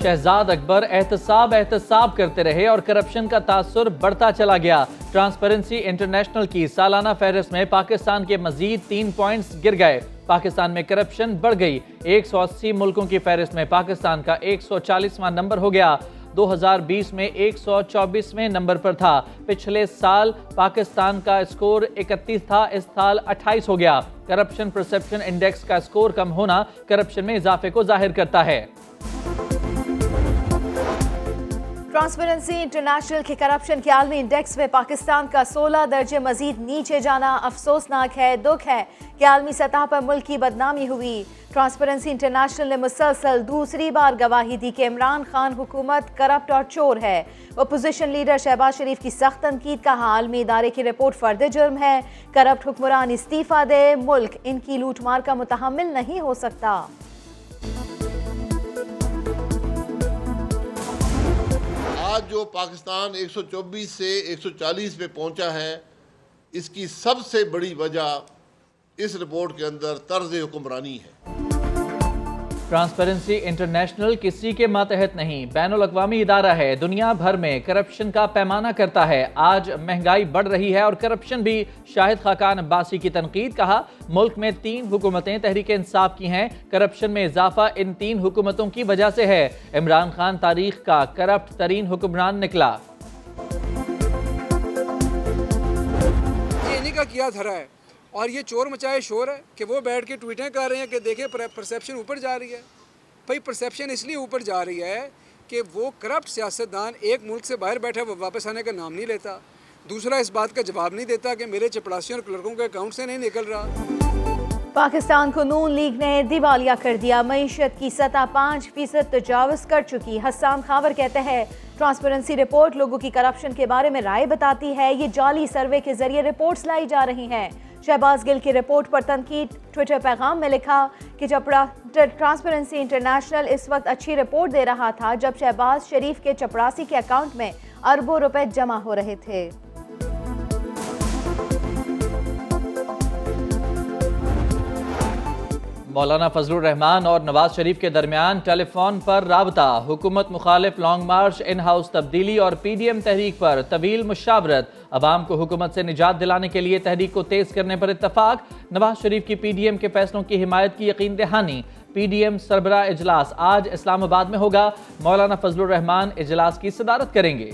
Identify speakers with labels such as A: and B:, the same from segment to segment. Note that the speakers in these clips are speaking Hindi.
A: शहजाद अकबर एहतसाब करते रहे और करप्शन का तासुर बढ़ता चला गया। ट्रांसपेरेंसी इंटरनेशनल की सालाना फहरिस्त में पाकिस्तान के मजीद 3 पॉइंट्स गिर गए। पाकिस्तान में करप्शन बढ़ गई। 180 मुल्कों की फहरिस्त में पाकिस्तान का 140वां नंबर हो गया। 2020 में 124वें नंबर पर था। पिछले साल पाकिस्तान का स्कोर 31 था, इस साल 28 हो गया। करप्शन परसेप्शन इंडेक्स का स्कोर कम होना करप्शन में इजाफे को जाहिर करता है।
B: ट्रांसपेरेंसी इंटरनेशनल के करप्शन के आलमी इंडेक्स में पाकिस्तान का 16 दर्जे मजीद नीचे जाना अफसोसनाक है। दुख है कि आलमी सतह पर मुल्क की बदनामी हुई। ट्रांसपेरेंसी इंटरनेशनल ने मुसलसल दूसरी बार गवाही दी कि इमरान खान हुकूमत करप्ट और चोर है। अपोजिशन लीडर शहबाज शरीफ की सख्त तनकीद, कहा आलमी इदारे की रिपोर्ट फर्द जुर्म है। करप्ट हुक्मरान इस्तीफा दे, मुल्क इनकी लूटमार का मुतहम्मिल नहीं हो सकता।
C: आज जो पाकिस्तान 124 से 140 पे पहुंचा है, इसकी सबसे बड़ी वजह इस रिपोर्ट के अंदर तर्ज हुक्मरानी है।
A: ट्रांसपेरेंसी इंटरनेशनल किसी के मातहत नहीं, बैनुल-अक़वामी इदारा है। दुनिया भर में करप्शन का पैमाना करता है। आज महंगाई बढ़ रही है और करप्शन भी। शाहिद खाकान अब्बासी की तनकीद, कहा मुल्क में 3 हुकूमतें तहरीक इंसाफ की हैं। करप्शन में इजाफा इन 3 हुकूमतों की वजह से है। इमरान खान तारीख का करप्ट तरीन हुक्मरान निकला।
D: ये इन्हीं का किया धरा है और ये चोर मचाए शोर है कि वो बैठ के ट्वीटें कर रहे हैं कि देखें परसेप्शन ऊपर जा रही है। भाई परसेप्शन इसलिए ऊपर जा रही है कि वो करप्ट सियासतदान एक मुल्क से बाहर बैठा वो वापस आने का नाम नहीं लेता। दूसरा इस बात का जवाब नहीं देता कि मेरे चपड़ासियों और क्लर्कों के अकाउंट से नहीं निकल रहा।
B: पाकिस्तान को नून लीग ने दिवालिया कर दिया। मईशत की सतह 5% तजावुज़ कर चुकी। हसन खावर कहते हैं ट्रांसपेरेंसी रिपोर्ट लोगों की करप्शन के बारे में राय बताती है। ये जाली सर्वे के जरिए रिपोर्ट्स लाई जा रही हैं। शहबाज गिल की रिपोर्ट पर तनकीद, ट्विटर पैगाम में लिखा कि ट्रांसपेरेंसी इंटरनेशनल इस वक्त अच्छी रिपोर्ट दे रहा था जब शहबाज शरीफ के चपरासी के अकाउंट में अरबों रुपए जमा हो रहे थे।
A: मौलाना फजलुर रहमान और नवाज शरीफ के दरमियान टेलीफोन पर राबता। हुकूमत मुखालिफ लॉन्ग मार्च, इन हाउस तब्दीली और PDM तहरीक पर तवील मुशावरत। अवाम को हुकूमत से निजात दिलाने के लिए तहरीक को तेज करने पर इत्तफाक। नवाज शरीफ की PDM के फैसलों की हिमायत की यकीन दहानी। PDM सरबराह इजलास आज इस्लामाबाद में होगा। मौलाना फजलुर रहमान इजलास की सदारत करेंगे।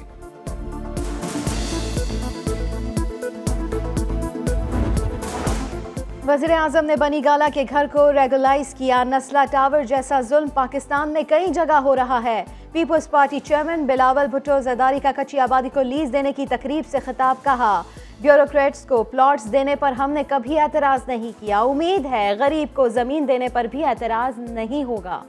B: वज़ीर आज़म ने बनी गाला के घर को रेगुलाइज किया। नस्ला टावर जैसा जुल्म पाकिस्तान में कई जगह हो रहा है। Peoples Party chairman Bilawal Bhutto Zardari का कच्ची आबादी को लीज देने की तकरीब से खिताब, कहा ब्यूरोक्रेट्स को प्लॉट्स देने पर हमने कभी एतराज़ नहीं किया। उम्मीद है गरीब को ज़मीन देने पर भी एतराज़ नहीं होगा।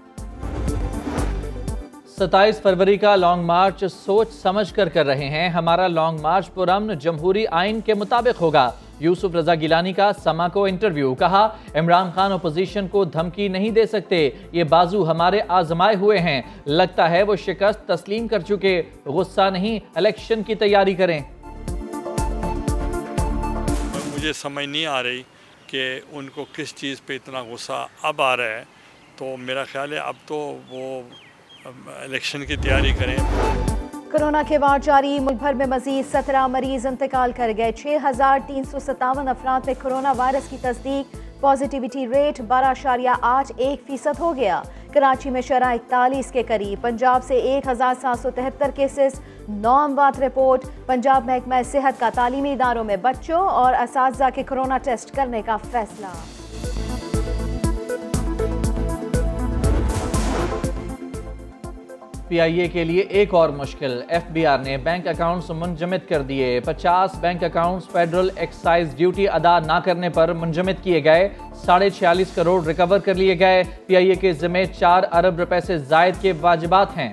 A: 27 फरवरी का लॉन्ग मार्च सोच समझ कर रहे हैं। हमारा लॉन्ग मार्च पुरअमन जमहूरी आइन के मुताबिक होगा। यूसुफ रजा गिलानी का समा को इंटरव्यू, कहा इमरान खान अपोजिशन को धमकी नहीं दे सकते, ये बाजू हमारे आजमाए हुए हैं। लगता है वो शिकस्त तस्लीम कर चुके, गुस्सा नहीं, इलेक्शन की तैयारी करें।
E: मुझे समझ नहीं आ रही कि उनको किस चीज़ पे इतना गुस्सा अब आ रहा है। तो मेरा ख्याल है अब तो वो इलेक्शन की तैयारी करें।
B: कोरोना के बाद जारी, मुल्क भर में मजीद 17 मरीज इंतकाल कर गए। 6,357 अफराद में कोरोना वायरस की तस्दीक। पॉजिटिविटी रेट 12.81% हो गया। कराची में शरह 41 के करीब। पंजाब से 1,773 केसेस, 9 अमवात रिपोर्ट। पंजाब महकमा सेहत का तालीमी इदारों में बच्चों और असातिज़ा के कोरोना टेस्ट करने का फैसला।
A: PIA के लिए एक और मुश्किल। FBR ने बैंक अकाउंट्स मुंजमद कर दिए। 50 bank accounts federal excise duty अदा ना करने पर मुंजमद किए गए। 46.5 करोड़ रिकवर कर लिए गए। PIA के जिम्मे 4 अरब रुपए से जायद के वाजिबात हैं।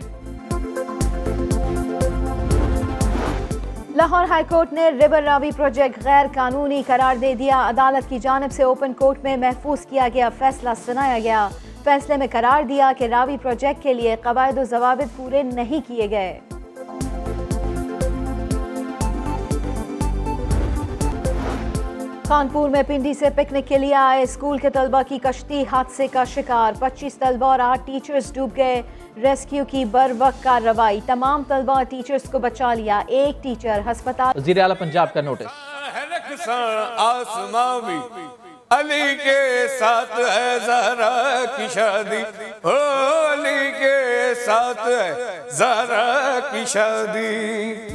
B: लाहौर हाई कोर्ट ने रिवर रावी प्रोजेक्ट गैर कानूनी करार दे दिया। अदालत की जानिब से ओपन कोर्ट में महफूज किया गया फैसला सुनाया गया। फैसले में करार दिया कि रावी प्रोजेक्ट के लिए कवायद व ज़वाबित पूरे नहीं किए गए। कानपुर में पिंडी से पिकनिक के लिए आए स्कूल के तलबा की कश्ती हादसे का शिकार। 25 तलबा और 8 टीचर्स डूब गए। रेस्क्यू की बर वक्त कार्रवाई। तमाम तलबा और टीचर्स को बचा लिया। एक टीचर अस्पताल।
A: वज़ीर आला पंजाब का नोटिस।
F: अली के साथ है ज़हरा की शादी, अली के साथ है ज़हरा की शादी।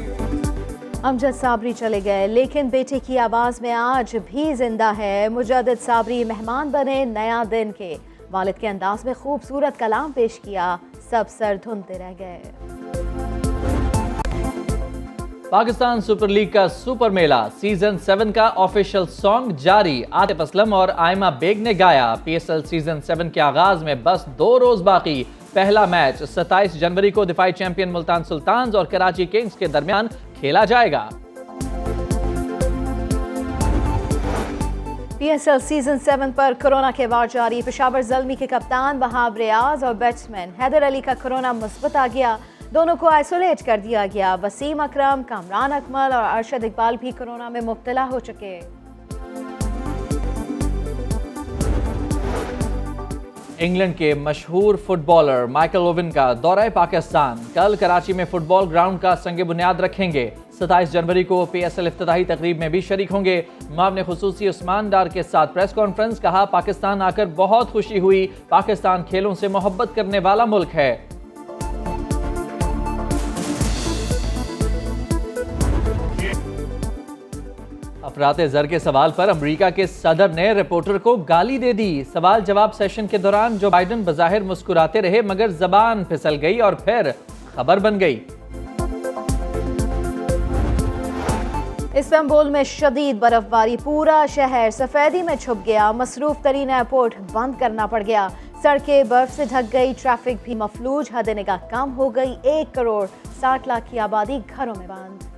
B: अमजद साबरी चले गए लेकिन बेटे की आवाज़ में आज भी जिंदा है। मुजद्दिद साबरी मेहमान बने नया दिन के। वालिद के अंदाज में खूबसूरत कलाम पेश किया। सब सर धुनते रह गए।
A: पाकिस्तान सुपर लीग का सुपर मेला सीजन 7 का ऑफिशियल सॉन्ग जारी। आतिफ असलम और आयमा बेग ने गाया। PSL सीजन 7 के आगाज में बस 2 रोज बाकी। पहला मैच 27 जनवरी को दिफाई चैंपियन मुल्तान सुल्तान्स और कराची किंग्स के दरमियान खेला जाएगा।
B: PSL सीजन 7 पर कोरोना के वार जारी। पेशावर ज़ल्मी के कप्तान वहाब रियाज और बैट्समैन हैदर अली का कोरोना मुस्बत आ गया। दोनों को आइसोलेट कर दिया गया। वसीम अकरम, कामरान अकमल और अरशद इकबाल भी कोरोना में मुब्तला हो चुके।
A: इंग्लैंड के मशहूर फुटबॉलर माइकल ओवन का दौरा पाकिस्तान। कल कराची में फुटबॉल ग्राउंड का संग बुनियाद रखेंगे। 27 जनवरी को PSL इफ्तिताही तकरीब में भी शरीक होंगे। मामले खुसूसी उस्मान डार के साथ प्रेस कॉन्फ्रेंस। कहा, पाकिस्तान आकर बहुत खुशी हुई। पाकिस्तान खेलों से मोहब्बत करने वाला मुल्क है। अफराते ज़र के सवाल पर अमेरिका के सदर ने रिपोर्टर को गाली दे दी। सवाल जवाब सेशन के दौरान जो बाइडन बज़ाहिर मुस्कुराते रहे मगर जबान फिसल गई और फिर खबर बन गई।
B: इस्तांबुल में शदीद बर्फबारी। पूरा शहर सफेदी में छुप गया। मसरूफ तरीन एयरपोर्ट बंद करना पड़ गया। सड़कें बर्फ से ढक गई। ट्रैफिक भी मफलूज। हद निगाह कम हो गई। 1 करोड़ 60 लाख की आबादी घरों में बंद।